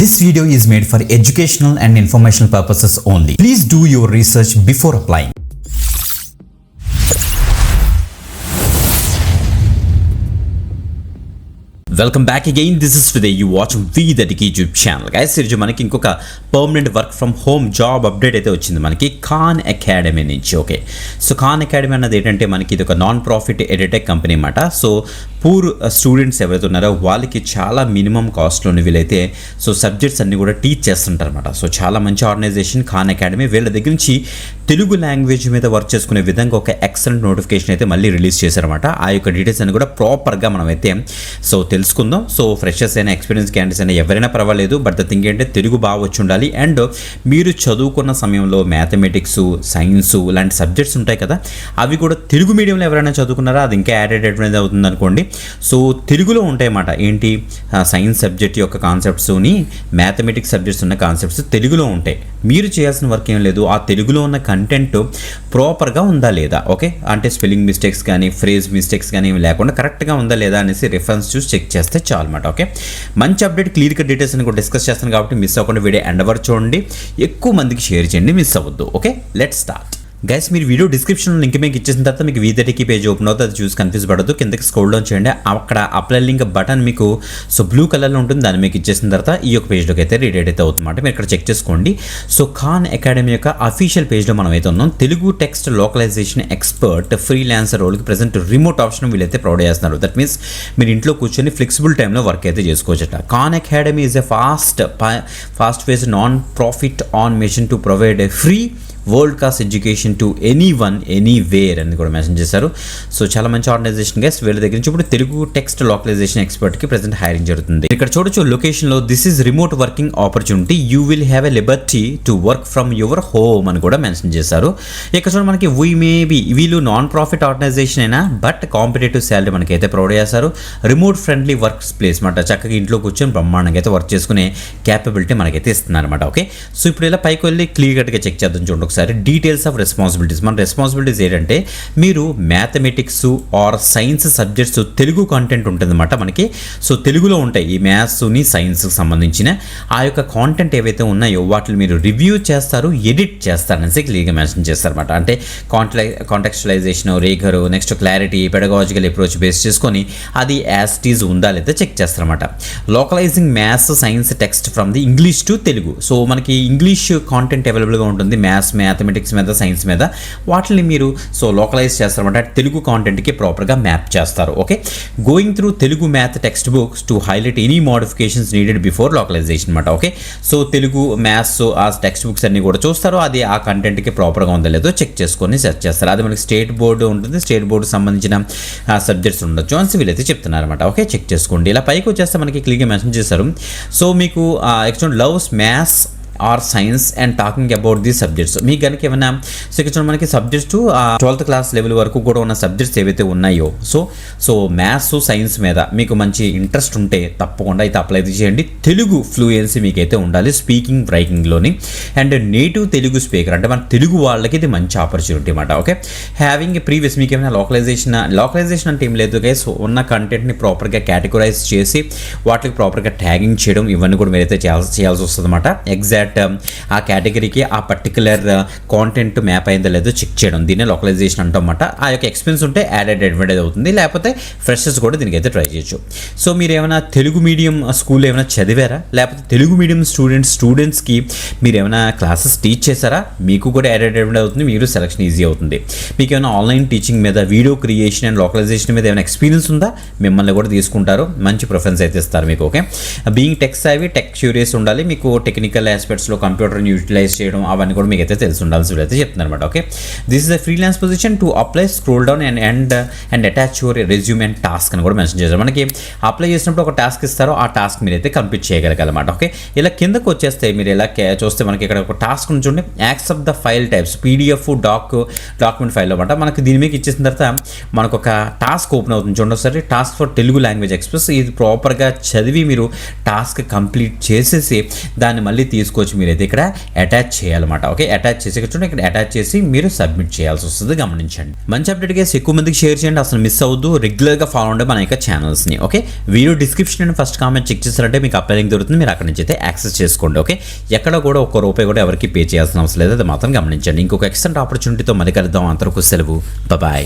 This video is made for educational and informational purposes only. Please do your research before applying. Welcome back again. This is today you watch వీదటికి YouTube channel. Guys ఈరోజు మనకి ఇంకొక permanent work from home job update అయితే వచ్చింది మనకి Khan Academy నుంచి. Okay, so Khan Academy అన్నది ఏంటంటే మనకి ఇది ఒక నాన్ ప్రాఫిట్ ఎడిటెక్ కంపెనీ అన్నమాట. సో పూర్ స్టూడెంట్స్ ఎవరైతే ఉన్నారో వాళ్ళకి చాలా మినిమం కాస్ట్లోని వీళ్ళైతే సో సబ్జెక్ట్స్ అన్నీ కూడా టీచ్ చేస్తుంటారు అనమాట. సో చాలా మంచి ఆర్గనైజేషన్ ఖాన్ అకాడమీ. వీళ్ళ దగ్గర నుంచి తెలుగు లాంగ్వేజ్ మీద వర్క్ చేసుకునే విధంగా ఒక ఎక్సలెంట్ నోటిఫికేషన్ అయితే మళ్ళీ రిలీజ్ చేశారన్నమాట. ఆ యొక్క డీటెయిల్స్ అన్ని కూడా ప్రాపర్గా మనం అయితే సో తెలుసుకుందాం. సో ఫ్రెషర్స్ అయినా ఎక్స్పీరియన్స్ క్యాండిడేట్స్ అయినా ఎవరైనా పర్వాలేదు, బట్ ద థింగ్ ఏంటంటే తెలుగు బాగా వచ్చి ఉండాలి. అండ్ మీరు చదువుకున్న సమయంలో మ్యాథమెటిక్స్, సైన్స్ లాంటి సబ్జెక్ట్స్ ఉంటాయి కదా, అవి కూడా తెలుగు మీడియంలో ఎవరైనా చదువుకున్నారా అది ఇంకా యాడెడ్ అనేది అవుతుంది అనుకోండి. సో తెలుగులో ఉంటాయి అన్నమాట. ఏంటి సైన్స్ సబ్జెక్ట్ యొక్క కాన్సెప్ట్స్ని, మ్యాథమెటిక్స్ సబ్జెక్ట్స్ ఉన్న కాన్సెప్ట్స్ తెలుగులో ఉంటాయి. మీరు చేయాల్సిన వర్క్ ఏం లేదు, ఆ తెలుగులో ఉన్న కంటెంట్ ప్రాపర్గా ఉందా లేదా, ఓకే, అంటే స్పెల్లింగ్ మిస్టేక్స్ కానీ ఫ్రేజ్ మిస్టేక్స్ కానీ ఏమి లేకుండా కరెక్ట్గా ఉందా లేదా అనేసి రిఫరెన్స్ చూసి చెక్ చేస్తే చాలు అనమాట. ఓకే, మంచి అప్డేట్ క్లియర్ కట్ డీటెయిల్స్ అని కూడా డిస్కస్ చేస్తాను కాబట్టి మిస్ అవ్వకుండా వీడియో ఎండ్ వరకు చూడండి, ఎక్కువ మందికి షేర్ చేయండి, మిస్ అవ్వద్దు. Okay, let's start. గైస్, మీరు వీడియో డిస్క్రిప్షన్లో లింక్ మీకు ఇచ్చేసిన తర్వాత మీకు వీదటికి పేజ్ ఓపెన్ అవుతుంది. అది చూసి కన్ఫ్యూజ్ పడద్దు, కిందకి స్క్రోల్ డౌన్ చేయండి. అక్కడ అప్లై లింక్ బటన్ మీకు సో బ్లూ కలర్లో ఉంటుంది, దాన్ని మీకు ఇచ్చేసిన తర్వాత ఈ యొక్క పేజ్లోకి అయితే రీడైట్ అయితే అవుతుందన్నమాట. మీరు ఇక్కడ చెక్ చేసుకోండి. సో ఖాన్ అకాడమీ యొక్క అఫీషియల్ పేజ్లో మనం అయితే ఉన్నాం. Telugu text localisation expert freelancer రోల్కి ప్రజెంట్ రిమోట్ ఆప్షన్ వీళ్ళైతే ప్రొవైడ్ చేస్తున్నారు. దట్ మీన్స్ మీరు ఇంట్లో కూర్చొని ఫ్లెక్సిబుల్ టైంలో వర్క్ అయితే చేసుకోవచ్చట. Khan Academy is a fast face non profit on mission to provide a free world class education to anyone anywhere అని కూడా మెన్షన్ చేశారు. సో చాలా మంచి ఆర్గనైజేషన్ గైస్. వీళ్ళ దగ్గర నుంచి ఇప్పుడు తెలుగు టెక్స్ట్ లోకలైజేషన్ ఎక్స్పర్ట్కి ప్రజెంట్ హైరింగ్ జరుగుతుంది. ఇక్కడ చూడొచ్చు లొకేషన్లో this is remote working opportunity, you will have a liberty to work from your home అని కూడా మెన్షన్ చేశారు. ఇక్కడ చూడండి మనకి వీళ్ళు నాన్ ప్రాఫిట్ ఆర్గనైజేషన్ అయినా బట్ కాంపిటేటివ్ శాలరీ మనకి అయితే ప్రొవైడ్ చేస్తారు. రిమోట్ ఫ్రెండ్లీ వర్క్ ప్లేస్ అనమాట. చక్కగా ఇంట్లో కూర్చొని బ్రహ్మాండంగా అయితే వర్క్ చేసుకునే క్యాపబిలిటీ మనకైతే ఇస్తున్నారు అనమాట. ఓకే, సో ఇప్పుడు ఇలా పైకి వెళ్ళి క్లియర్ కట్గా చెక్ చేద్దాం. చూడండి ఒకసారి డీటెయిల్స్ ఆఫ్ రెస్పాన్సిబిలిటీస్. మన రెస్పాన్సిబిలిటీస్ ఏంటంటే మీరు mathematics are science subjects Telugu content ఉంటుందన్నమాట మనకి. సో తెలుగులో ఉంటాయి ఈ మ్యాథ్స్ని సైన్స్కి సంబంధించిన ఆ యొక్క కాంటెంట్ ఏవైతే ఉన్నాయో వాటిని మీరు రివ్యూ చేస్తారు, ఎడిట్ చేస్తారనేసి క్లియర్గా మెన్షన్ చేస్తారన్నమాట. అంటే కాంటెక్స్చువలైజేషన్, రేఖరు, next clarity, pedagogical approach base చేసుకొని అది యాజ్ ఇట్ ఈజ్ ఉందా లేదా చెక్ చేస్తారన్నమాట. Localising maths science text from the English to Telugu. So మనకి ఇంగ్లీష్ కాంటెంట్ అవైలబుల్గా ఉంటుంది మ్యాథమెటిక్స్ మీద, సైన్స్ మీద, వాటిని మీరు సో లోకలైజ్ చేస్తారన్నమాట. తెలుగు కాంటెంట్కి ప్రాపర్గా మ్యాప్ చేస్తారు. Okay, going through Telugu math text books to highlight any modifications needed before localisation అనమాట. ఓకే, సో తెలుగు మ్యాథ్స్ ఆ టెక్స్ట్ బుక్స్ అన్ని కూడా చూస్తారు, అది ఆ కంటెంట్కి ప్రాపర్గా ఉందో లేదో చెక్ చేసుకొని సెర్చ్ చేస్తారు. అది మనకి స్టేట్ బోర్డు ఉంటుంది, స్టేట్ బోర్డు సంబంధించిన సబ్జెక్ట్స్ ఉండొచ్చు అని వీళ్ళైతే చెప్తున్నారు అనమాట. ఓకే, చెక్ చేసుకోండి. ఇలా పైకి వచ్చేస్తే మనకి క్లియర్గా మెన్షన్ చేశారు. సో మీకు actual loves maths or science and talking about the subjects. మీకు కనుక ఏమైనా సో ఇక్కడ మనకి సబ్జెక్ట్స్ 12th క్లాస్ లెవెల్ వరకు కూడా ఉన్న సబ్జెక్ట్స్ ఏవైతే ఉన్నాయో సో మ్యాథ్స్ సైన్స్ మీద మీకు మంచి ఇంట్రెస్ట్ ఉంటే తప్పకుండా అయితే అప్లై చేయండి. తెలుగు ఫ్లూయెన్సీ మీకైతే ఉండాలి స్పీకింగ్ రైటింగ్లోని, అండ్ నేటివ్ తెలుగు స్పీకర్ అంటే మన తెలుగు వాళ్ళకి ఇది మంచి ఆపర్చునిటీ అనమాట. ఓకే, హ్యావింగ్ ప్రీవియస్ మీకు ఏమైనా లోకలైజేషన్ అంటే ఏం లేదు గైస్, ఉన్న కంటెంట్ని ప్రాపర్గా కేటగరైజ్ చేసి వాటికి ప్రాపర్గా ట్యాగింగ్ చేయడం ఇవన్నీ కూడా మీరైతే చేయాల్సి వస్తుంది అనమాట. ఎగ్జాక్ట్ ఆ కేటగిరీకి ఆ పర్టికులర్ కాంటెంట్ మ్యాప్ అయిందో లేదో చెక్ చేయడం, దీన్ని లోకలైజేషన్ అంటామన్నమాట. ఆ యొక్క ఎక్స్పీరియన్స్ ఉంటే యాడెడ్ అడ్వాంటేజ్ అవుతుంది, లేకపోతే ఫ్రెషర్స్ కూడా దీనికైతే ట్రై చేయొచ్చు. సో మీరు ఏమైనా తెలుగు మీడియం స్కూల్లో ఏమైనా చదివారా, లేకపోతే తెలుగు మీడియం స్టూడెంట్స్కి మీరు ఏమైనా క్లాసెస్ టీచ్ చేశారా, మీకు కూడా యాడెడ్ అడ్వాంటేజ్ అవుతుంది, మీరు సెలక్షన్ ఈజీ అవుతుంది. మీకు ఏమైనా ఆన్లైన్ టీచింగ్ మీద, వీడియో క్రియేషన్ అండ్ లోకలైజేషన్ మీద ఏమైనా ఎక్స్పీరియన్స్ ఉందా, మిమ్మల్ని కూడా తీసుకుంటారు, మంచి ప్రిఫరెన్స్ అయితే ఇస్తారు మీకు. ఓకే, బీయింగ్ టెక్ సేవీ, టెక్ క్యూరియస్ ఉండాలి, మీకు టెక్నికల్ ఆస్పెక్ట్స్లో కంప్యూటర్ని యూటిలైజ్ చేయడం అవన్నీ కూడా మీకు అయితే తెలిసి ఉండాల్సి అయితే చెప్తున్నారు అనమాట. Okay, this is the freelance position to apply, scroll down and attach your resume and task అని కూడా మెన్షన్ చేశారు. మనకి అప్లై చేసినప్పుడు ఒక టాస్క్ ఇస్తారో ఆ టాస్క్ మీరు అయితే కంప్లీట్ చేయగలగాలన్నమాట. ఓకే, ఇలా కిందకు వచ్చేస్తే మీరు ఇలా చూస్తే మనకి ఇక్కడ ఒక టాస్క్ నుంచి accept the file types PDF document file అనమాట. మనకి దీని మీద ఇచ్చేసిన తర్వాత మనకు ఒక టాస్క్ ఓపెన్ అవుతుంది. చూడండి ఒకసారి, task for Telugu language express. ఇది ప్రాపర్గా చదివి మీరు టాస్క్ కంప్లీట్ చేసేసి దాన్ని మళ్ళీ తీసుకొచ్చి వచ్చి మీరైతే ఇక్కడ అటాచ్ చేయాలన్నమాట. ఓకే, అటాచ్ చేసి చూడండి ఇక్కడ అటాచ్ చేసి మీరు సబ్మిట్ చేయాల్సి వస్తుంది, గమనించండి. మంచి అప్డేట్ గైస్, ఎక్కువ మందికి షేర్ చేయండి, అసలు మిస్ అవ్వద్దు. రెగ్యులర్గా ఫాలో ఉండే మన యొక్క ఛానల్స్ని. Okay, video description and first comment check చేస్తారంటే మీకు అప్లై లింక్ దొరుకుతుంది, మీరు అక్కడ నుంచి అయితే యాక్సెస్ చేసుకోండి. ఓకే, ఎక్కడ కూడా ఒక్క రూపాయి కూడా ఎవరికి పే చేయాల్సిన అవసరం లేదు, అది మాత్రం గమనించండి. ఇంకొక ఎక్సలెంట్ ఆపర్చునిటీతో మళ్ళీ కలుద్దాం. అంతవరకు సెలవు, బాయ్.